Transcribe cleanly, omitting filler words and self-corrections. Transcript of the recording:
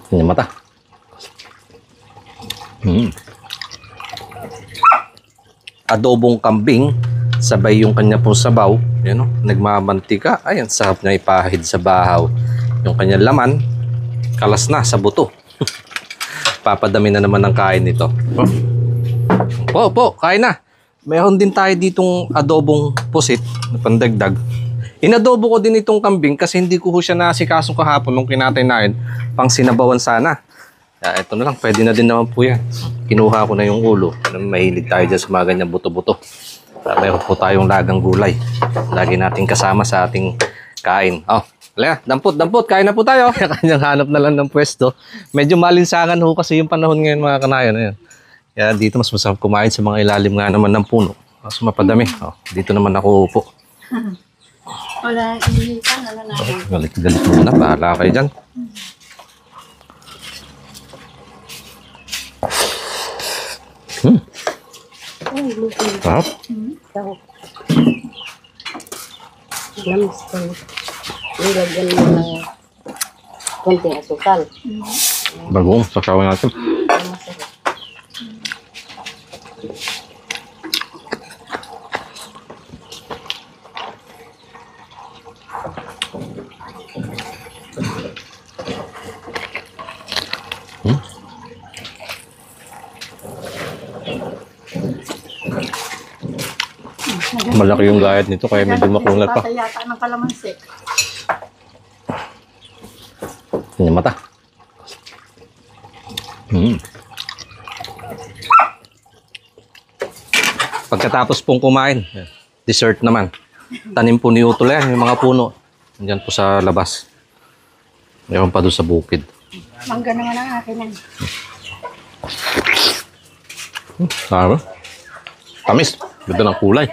Yung mata. Adobong kambing, sabay yung kanya pong sabaw. Yan, no? Nagmamantika. Ayan, sarap niya ipahid sa bahaw. Yung kanyang laman, kalas na sa buto. Papadami na naman ng kain nito. Po, kain na. Meron din tayo ditong adobong pusit na pandagdag. Inadobo ko din itong kambing kasi hindi ko siya nasikasong kahapon nung kinatay natin. Pang sinabawan sana. Ito na lang, pwede na din naman po yan. Kinuha ko na yung ulo. Mahilig tayo dyan sa mga ganyang buto-buto. Meron po tayong lagang gulay. Lagi natin kasama sa ating kain. Dampot, kain na po tayo. Kanyang hanap na lang ng pwesto. Medyo malinsangan ho kasi yung panahon ngayon mga kanayon. Ayan. Kaya dito mas masarap kumain sa mga ilalim nga naman ng puno. Mas mapadami. Dito naman ako upo. Wala, inihitan. Ano na? Galit muna. Bahala kayo dyan. Sarap. Lamis ko. Nilagyan mo ng konting asukal. Bagong, sasawin natin. Masarap. Malaki yung gayat nito kaya medyo makunat pa. Yata ng kalamansi. Yung mata. Pagkatapos pong kumain, dessert naman. Tanim po ni Utol yan, yung mga puno. Diyan po sa labas. Mayroon pa doon sa bukid. Mangga naman ang akin yan. Sarap. Tamis. Ganda ng kulay.